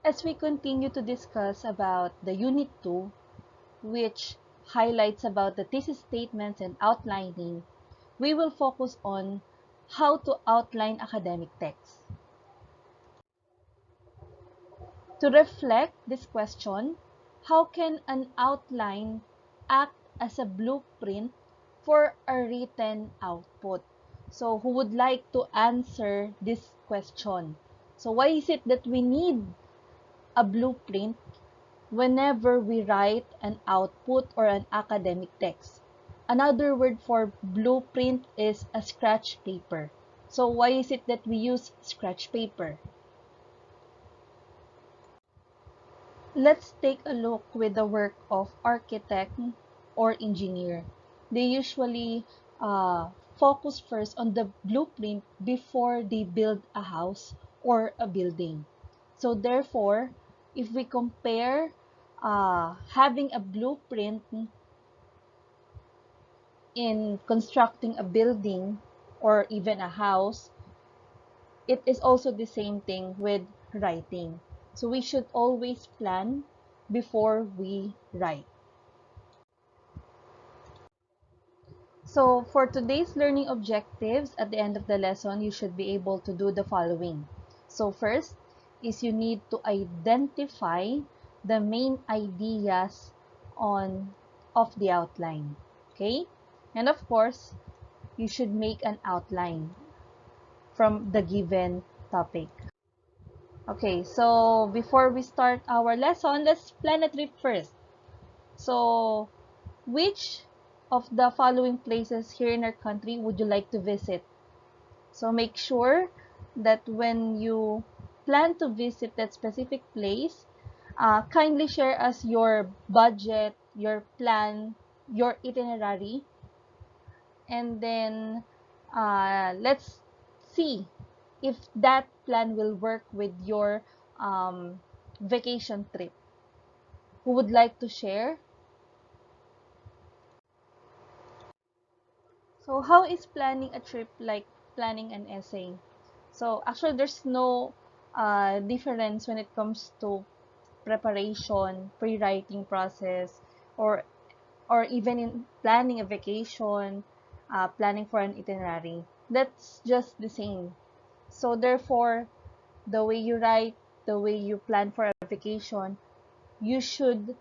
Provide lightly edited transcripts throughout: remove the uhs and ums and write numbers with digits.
As we continue to discuss about the Unit 2, which highlights about the thesis statements and outlining, we will focus on how to outline academic texts. To reflect this question, how can an outline act as a blueprint for a written output? So, who would like to answer this question? So, why is it that we need a blueprint whenever we write an output or an academic text? Another word for blueprint is a scratch paper. So, why is it that we use scratch paper? Let's take a look with the work of architect or engineer. They usually focus first on the blueprint before they build a house or a building. So therefore, if we compare having a blueprint in constructing a building or even a house, it is also the same thing with writing. So we should always plan before we write. So for today's learning objectives, at the end of the lesson, you should be able to do the following. So first is you need to identify the main ideas of the outline. Okay? And of course, you should make an outline from the given topic. Okay, so before we start our lesson, let's plan a trip first. So, which of the following places here in our country would you like to visit? So, make sure that when you plan to visit that specific place, kindly share us your budget, your plan, your itinerary, and then let's see if that plan will work with your vacation trip. Who would like to share? So how is planning a trip like planning an essay? So actually there's no difference when it comes to preparation, pre-writing process, or even in planning a vacation, planning for an itinerary. That's just the same. So therefore, the way you write, the way you plan for a vacation, you should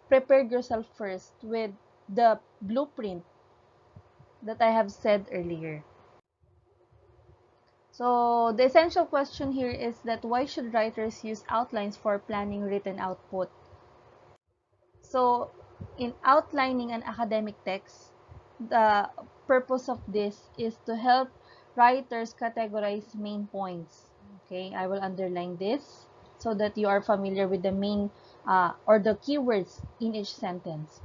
prepare yourself first with the blueprint that I have said earlier. So the essential question here is that why should writers use outlines for planning written output? So in outlining an academic text, the purpose of this is to help writers categorize main points. Okay, I will underline this so that you are familiar with the main or the keywords in each sentence.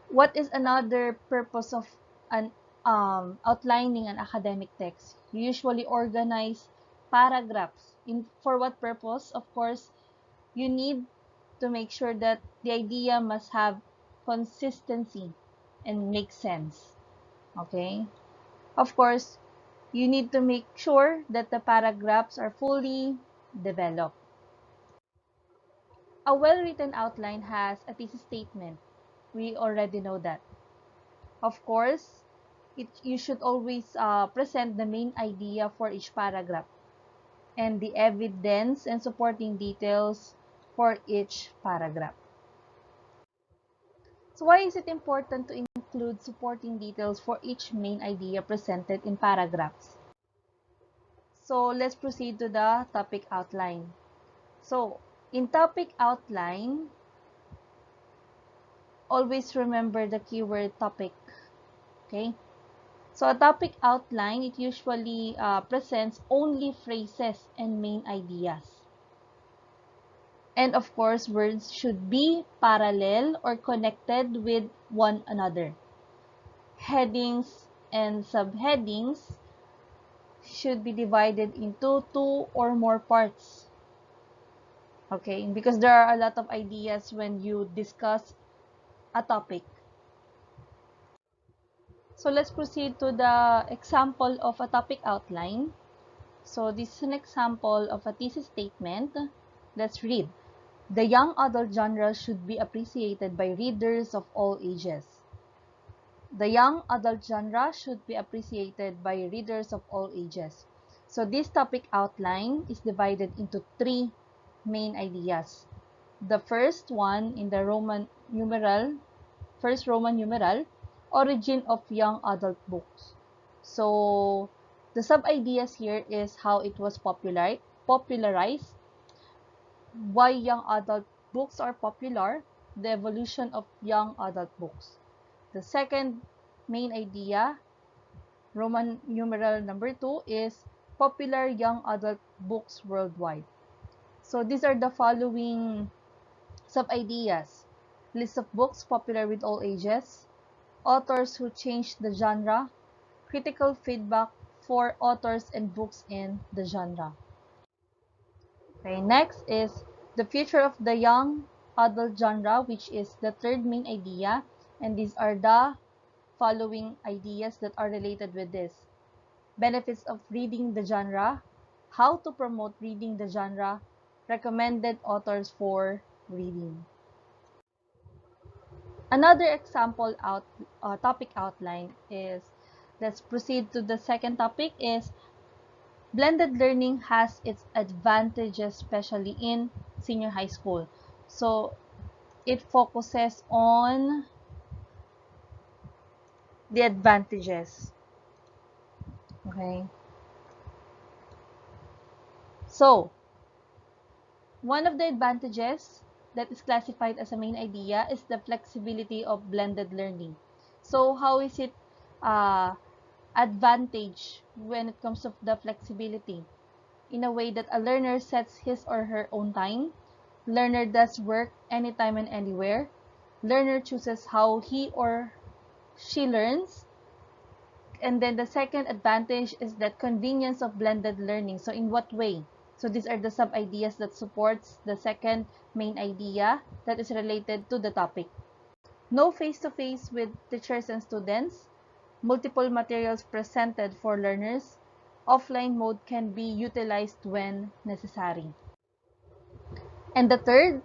What is another purpose of an outlining an academic text? You usually organize paragraphs. For what purpose? Of course, you need to make sure that the idea must have consistency and make sense. Okay? Of course, you need to make sure that the paragraphs are fully developed. A well-written outline has a thesis statement. We already know that. Of course, you should always present the main idea for each paragraph and the evidence and supporting details for each paragraph. So why is it important to include supporting details for each main idea presented in paragraphs? So let's proceed to the topic outline. So in topic outline, always remember the keyword topic. Okay? So a topic outline, it usually presents only phrases and main ideas. And of course, words should be parallel or connected with one another. Headings and subheadings should be divided into 2 or more parts. Okay, because there are a lot of ideas when you discuss a topic. So let's proceed to the example of a topic outline. So this is an example of a thesis statement. Let's read. The young adult genre should be appreciated by readers of all ages. The young adult genre should be appreciated by readers of all ages. So this topic outline is divided into three main ideas. The first one in the first Roman numeral, origin of young adult books. So the sub-ideas here is how it was popularized, why young adult books are popular, the evolution of young adult books. The second main idea, Roman numeral number 2, is popular young adult books worldwide. So these are the following sub-ideas. List of books popular with all ages, authors who changed the genre, critical feedback for authors and books in the genre. Okay, next is the future of the young adult genre, which is the third main idea, and these are the following ideas that are related with this. Benefits of reading the genre, how to promote reading the genre, recommended authors for reading. Another example topic outline is, let's proceed to the second topic, is blended learning has its advantages, especially in senior high school. So it focuses on the advantages. Okay. So one of the advantages that is classified as a main idea is the flexibility of blended learning. So how is it advantage when it comes to the flexibility? In a way that a learner sets his or her own time, learner does work anytime and anywhere, learner chooses how he or she learns, and then the second advantage is that convenience of blended learning. So in what way? So these are the sub-ideas that supports the second main idea that is related to the topic. No face-to-face with teachers and students, multiple materials presented for learners, offline mode can be utilized when necessary. And the third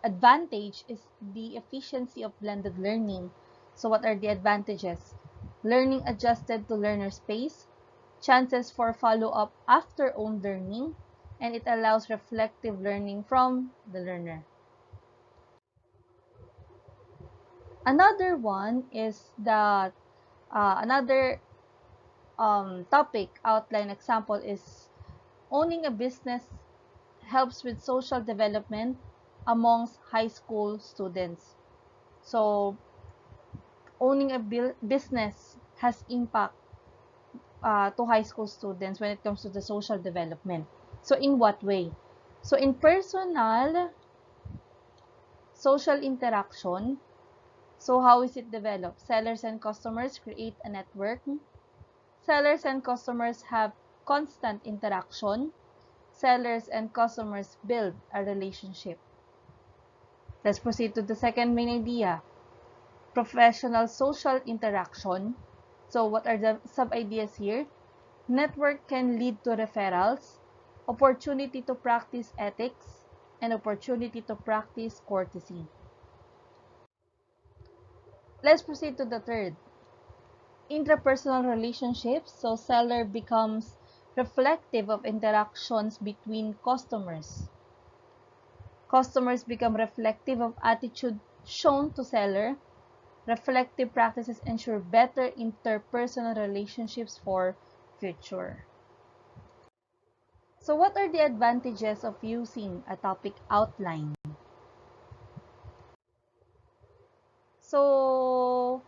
advantage is the efficiency of blended learning. So what are the advantages? Learning adjusted to learner's pace, chances for follow-up after own learning, and it allows reflective learning from the learner. Another one is that another topic outline example is owning a business helps with social development amongst high school students. So owning a business has impact to high school students when it comes to the social development. So in what way? So in personal social interaction, so how is it developed? Sellers and customers create a network. Sellers and customers have constant interaction. Sellers and customers build a relationship. Let's proceed to the second main idea. Professional social interaction. So what are the sub-ideas here? Network can lead to referrals, opportunity to practice ethics, and opportunity to practice courtesy. Let's proceed to the third. Intrapersonal relationships. So seller becomes reflective of interactions between customers. Customers become reflective of attitude shown to seller. Reflective practices ensure better interpersonal relationships for future. So what are the advantages of using a topic outline? So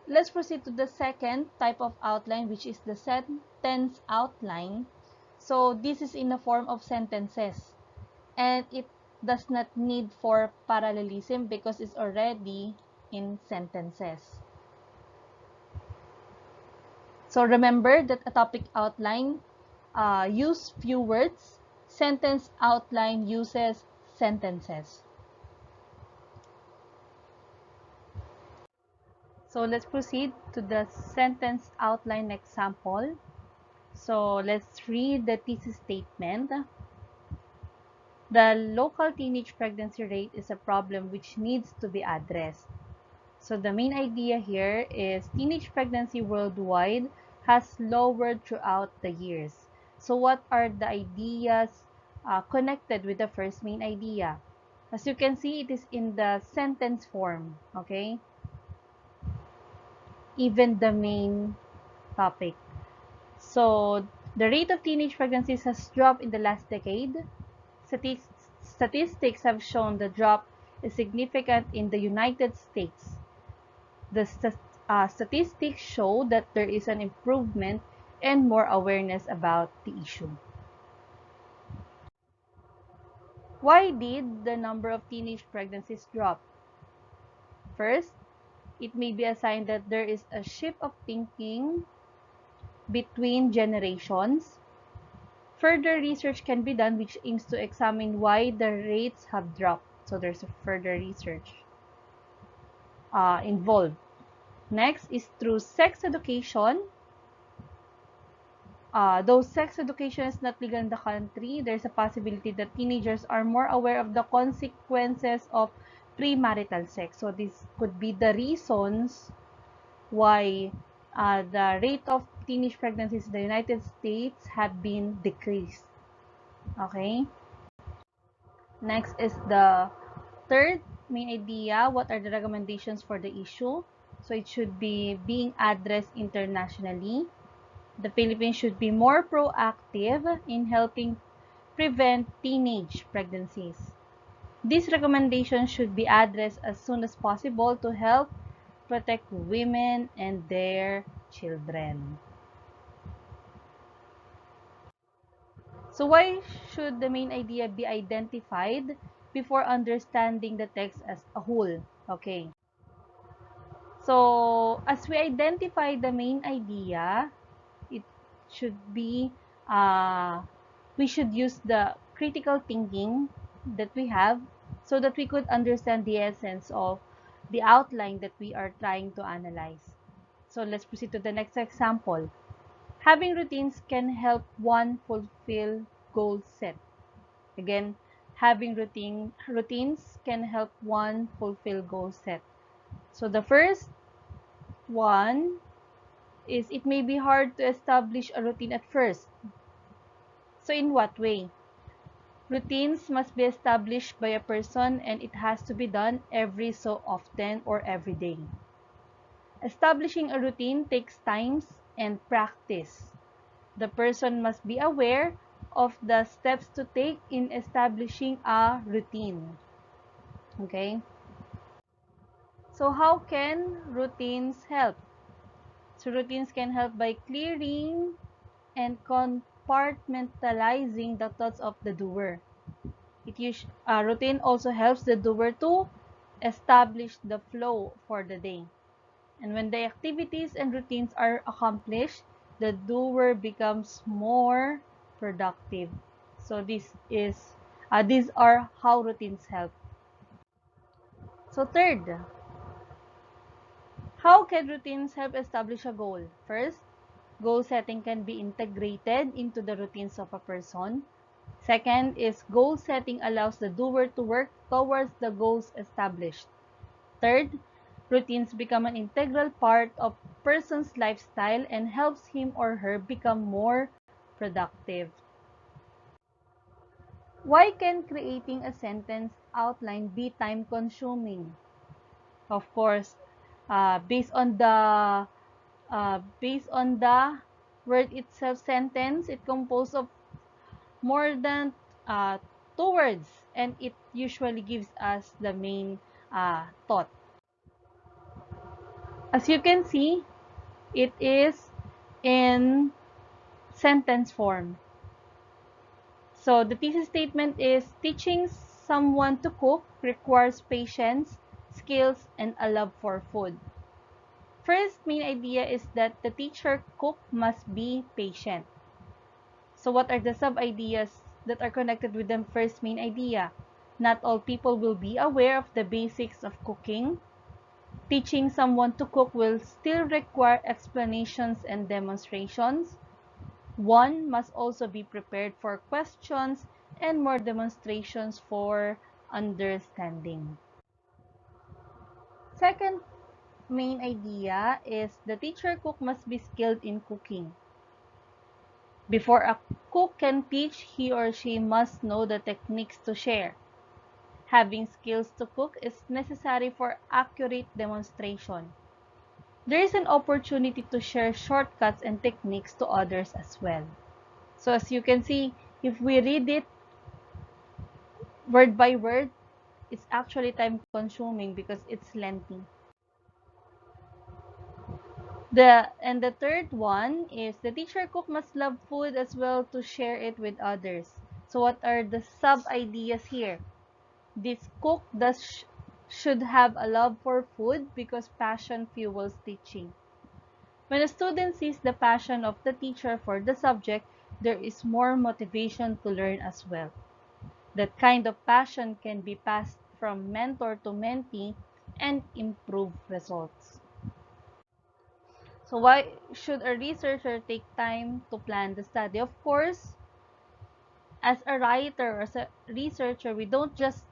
let's proceed to the second type of outline, which is the sentence outline. So this is in the form of sentences, and it does not need for parallelism because it's already in sentences. So remember that a topic outline use few words. Sentence outline uses sentences. So let's proceed to the sentence outline example. So let's read the thesis statement. The local teenage pregnancy rate is a problem which needs to be addressed. So the main idea here is teenage pregnancy worldwide has lowered throughout the years. So what are the ideas connected with the first main idea? As you can see, it is in the sentence form, okay? Even the main topic. So the rate of teenage pregnancies has dropped in the last decade. Statistics have shown the drop is significant in the United States. The statistics show that there is an improvement and more awareness about the issue. Why did the number of teenage pregnancies drop? First, it may be a sign that there is a shift of thinking between generations. Further research can be done which aims to examine why the rates have dropped. So there's a further research involved. Next is through sex education. Though sex education is not legal in the country, there's a possibility that teenagers are more aware of the consequences of premarital sex. So this could be the reasons why the rate of teenage pregnancies in the United States have been decreased. Okay. Next is the third main idea. What are the recommendations for the issue? So it should be being addressed internationally. The Philippines should be more proactive in helping prevent teenage pregnancies. These recommendations should be addressed as soon as possible to help protect women and their children. So why should the main idea be identified before understanding the text as a whole? Okay. So as we identify the main idea, it should be we should use the critical thinking that we have so that we could understand the essence of the outline that we are trying to analyze. So let's proceed to the next example. Having routines can help one fulfill goals set. Again, having routines can help one fulfill goals set. So the first one is it may be hard to establish a routine at first. So in what way? Routines must be established by a person and it has to be done every so often or every day. Establishing a routine takes time and practice. The person must be aware of the steps to take in establishing a routine. Okay? So how can routines help? So routines can help by clearing and compartmentalizing the thoughts of the doer. Routine also helps the doer to establish the flow for the day. And when the activities and routines are accomplished, the doer becomes more productive. So these are how routines help. So third, how can routines help establish a goal? First, goal setting can be integrated into the routines of a person. Second is goal setting allows the doer to work towards the goals established. Third, routines become an integral part of a person's lifestyle and helps him or her become more productive. Why can creating a sentence outline be time-consuming? Of course, uh, based on the based on the word itself sentence, it composed of more than uh, two words and it usually gives us the main thought. As you can see, it is in sentence form. So the thesis statement is teaching someone to cook requires patience, skills, and a love for food. First main idea is that the teacher cook must be patient. So what are the sub-ideas that are connected with the first main idea? Not all people will be aware of the basics of cooking. Teaching someone to cook will still require explanations and demonstrations. One must also be prepared for questions and more demonstrations for understanding. Second main idea is the teacher cook must be skilled in cooking. Before a cook can teach, he or she must know the techniques to share. Having skills to cook is necessary for accurate demonstration. There is an opportunity to share shortcuts and techniques to others as well. So as you can see, if we read it word by word, it's actually time consuming because it's lengthy. The third one is the teacher cook must love food as well to share it with others. So what are the sub ideas here? This cook should have a love for food because passion fuels teaching. When a student sees the passion of the teacher for the subject, there is more motivation to learn as well. That kind of passion can be passed from mentor to mentee and improve results. So why should a researcher take time to plan the study? Of course, as a writer or as a researcher, we don't just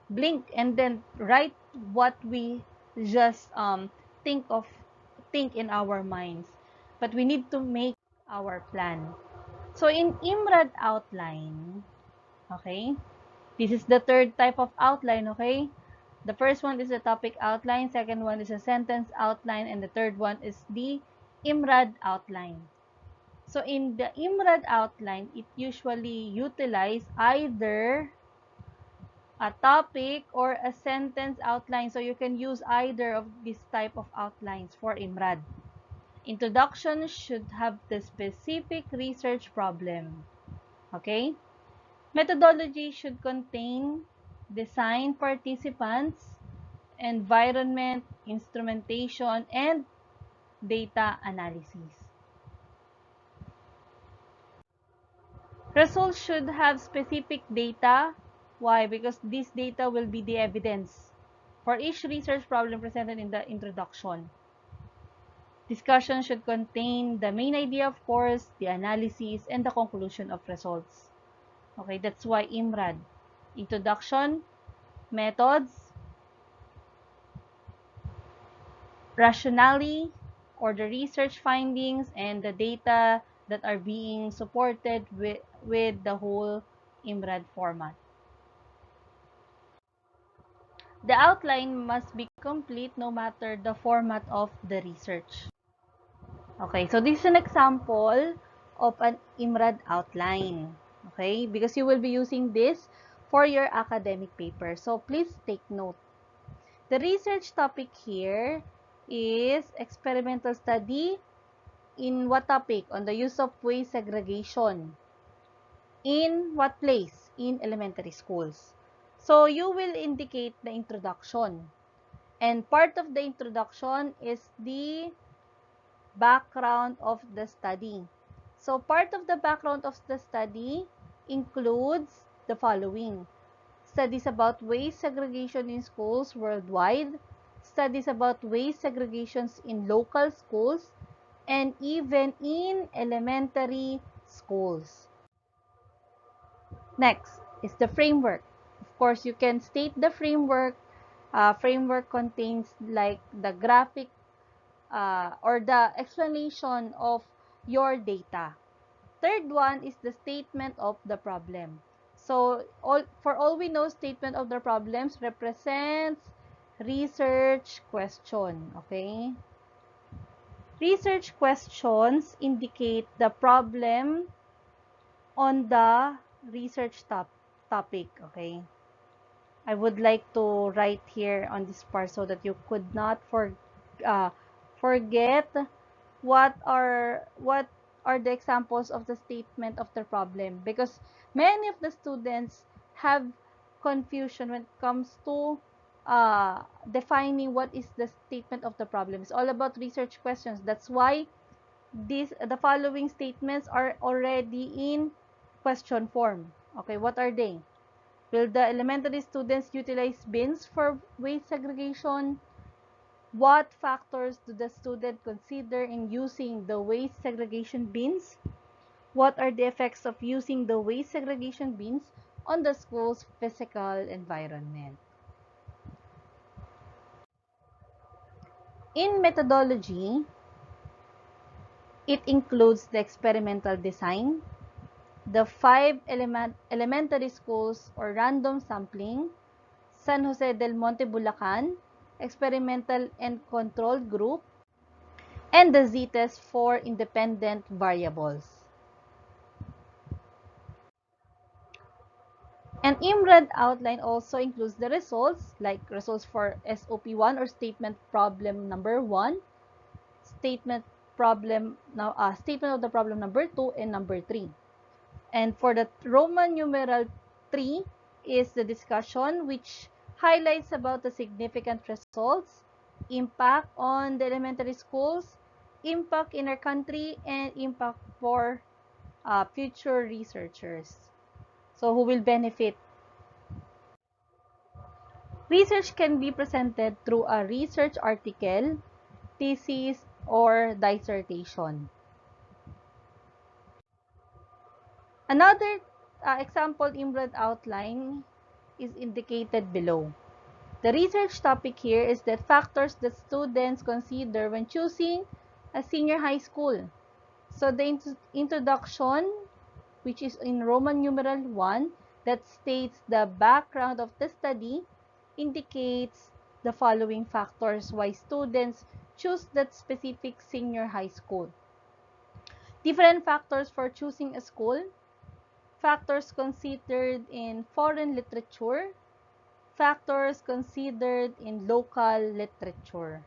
blink and then write what we just think of think in our minds, but we need to make our plan. So in IMRAD outline, okay, this is the third type of outline. Okay, the first one is the topic outline, second one is a sentence outline, and the third one is the IMRAD outline. So in the IMRAD outline, it usually utilize either a topic or a sentence outline. So you can use either of this type of outlines for IMRAD. Introduction should have the specific research problem. Okay? Methodology should contain design participants, environment, instrumentation, and data analysis. Results should have specific data. Why? Because this data will be the evidence for each research problem presented in the introduction. Discussion should contain the main idea, of course, the analysis, and the conclusion of results. Okay, that's why IMRAD. Introduction, methods, rationale, or the research findings, and the data that are being supported with the whole IMRAD format. The outline must be complete no matter the format of the research. Okay, so this is an example of an IMRAD outline. Okay, because you will be using this for your academic paper. So please take note. The research topic here is experimental study in what topic? On the use of waste segregation. In what place? In elementary schools. So you will indicate the introduction. And part of the introduction is the background of the study. So part of the background of the study includes the following: studies about waste segregation in schools worldwide, studies about waste segregations in local schools, and even in elementary schools. Next is the framework. Of course, you can state the framework. Framework contains like the graphic or the explanation of your data. Third one is the statement of the problem. So for all we know, statement of the problems represents research question. Okay? Research questions indicate the problem on the research topic. Okay? I would like to write here on this part so that you could not uh, forget what are the examples of the statement of the problem, because many of the students have confusion when it comes to defining what is the statement of the problem. It's all about research questions. That's why the following statements are already in question form. Okay, what are they? Will the elementary students utilize bins for waste segregation? What factors do the student consider in using the waste segregation bins? What are the effects of using the waste segregation bins on the school's physical environment? In methodology, it includes the experimental design, the 5 elementary schools or random sampling, San Jose del Monte, Bulacan, experimental and control group, and the z-test for independent variables. An IMRAD outline also includes the results, like results for SOP1 or statement problem number 1, statement statement of the problem number 2 and number 3. And for the Roman numeral 3 is the discussion, which highlights about the significant results, impact on the elementary schools, impact in our country, and impact for future researchers. So who will benefit? Research can be presented through a research article, thesis, or dissertation. Another example IMRAD outline is indicated below. The research topic here is the factors that students consider when choosing a senior high school. So the introduction, which is in Roman numeral 1, that states the background of the study, indicates the following factors why students choose that specific senior high school. Different factors for choosing a school, factors considered in foreign literature, factors considered in local literature.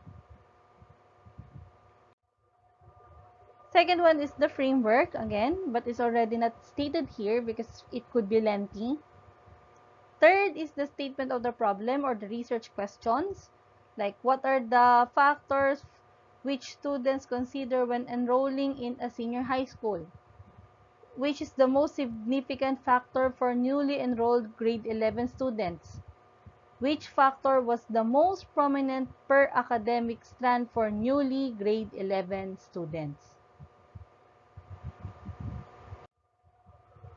Second one is the framework, again, but it's already not stated here because it could be lengthy. Third is the statement of the problem or the research questions, like what are the factors which students consider when enrolling in a senior high school? Which is the most significant factor for newly enrolled grade 11 students? Which factor was the most prominent per academic strand for newly grade 11 students?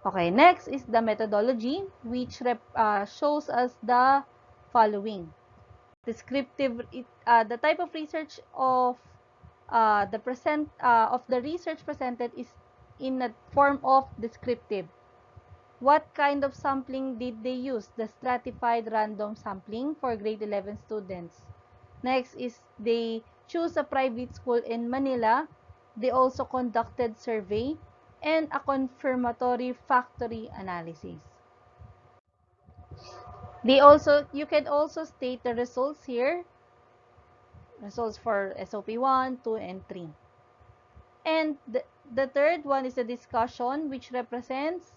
Okay, next is the methodology, which shows us the following. Descriptive, the type of research of the research presented is in a form of descriptive. What kind of sampling did they use? The stratified random sampling for grade 11 students. Next is they choose a private school in Manila. They also conducted survey and a confirmatory factory analysis. You can also state the results here. Results for SOP 1, 2, and 3. And the third one is the discussion, which represents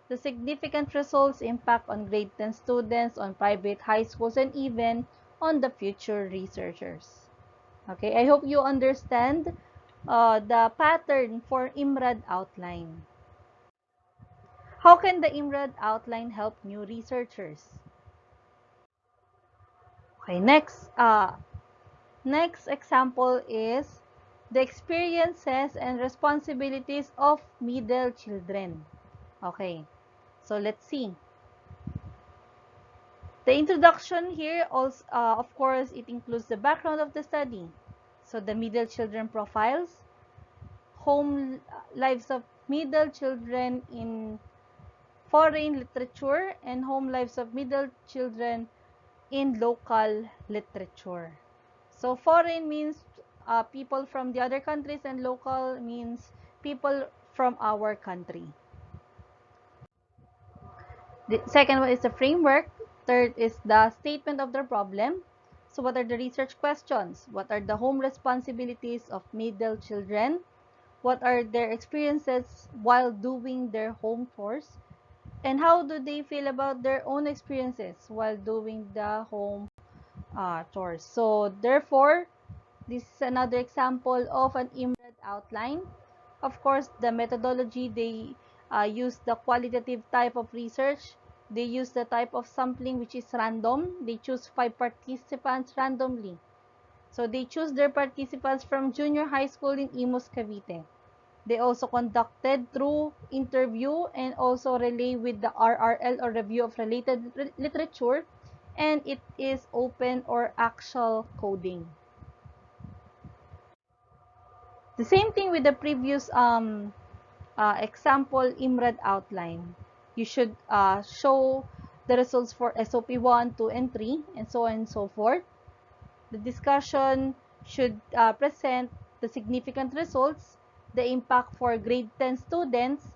the significant results impact on grade 10 students, on private high schools, and even on the future researchers. Okay, I hope you understand the pattern for IMRAD outline. How can the IMRAD outline help new researchers? Okay, next example is the experiences and responsibilities of middle children. Okay, so let's see. The introduction here also, of course, it includes the background of the study. So the middle children profiles, home lives of middle children in foreign literature, and home lives of middle children in local literature. So foreign means people from the other countries, and local means people from our country. The second one is the framework. Third is the statement of the problem. So what are the research questions? What are the home responsibilities of middle children? What are their experiences while doing their home chores? And how do they feel about their own experiences while doing the home chores? So therefore, this is another example of an IMRAD outline. Of course, the methodology, they use the qualitative type of research. They use the type of sampling, which is random. They choose 5 participants randomly. So they choose their participants from junior high school in Imus, Cavite. They also conducted through interview and also relay with the RRL or review of related literature, and it is open or actual coding. The same thing with the previous example IMRAD outline. You should show the results for SOP 1, 2, and 3, and so on and so forth. The discussion should present the significant results, the impact for grade 10 students,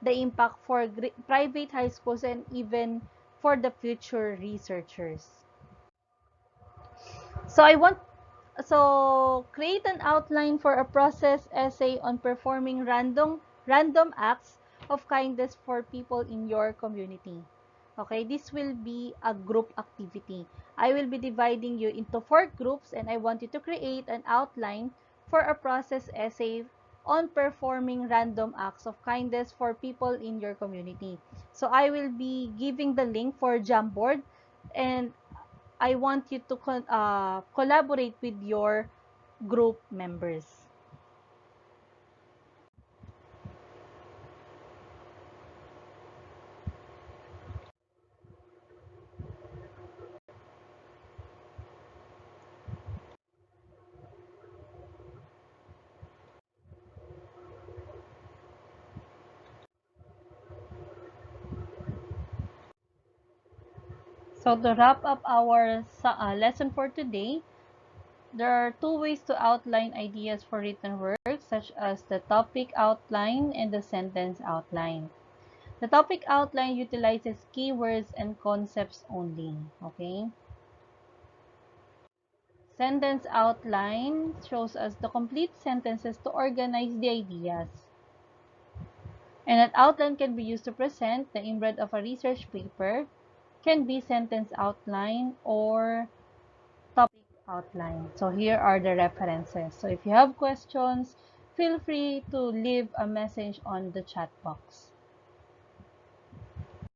the impact for private high schools, and even for the future researchers. So create an outline for a process essay on performing random acts of kindness for people in your community. Okay, this will be a group activity. I will be dividing you into 4 groups, and I want you to create an outline for a process essay on performing random acts of kindness for people in your community. So I will be giving the link for Jamboard, and I want you to collaborate with your group members. So to wrap up our lesson for today, there are 2 ways to outline ideas for written work, such as the topic outline and the sentence outline. The topic outline utilizes keywords and concepts only. Okay? Sentence outline shows us the complete sentences to organize the ideas. And an outline can be used to present the IMRAD of a research paper, can be sentence outline or topic outline. So here are the references. So if you have questions, feel free to leave a message on the chat box.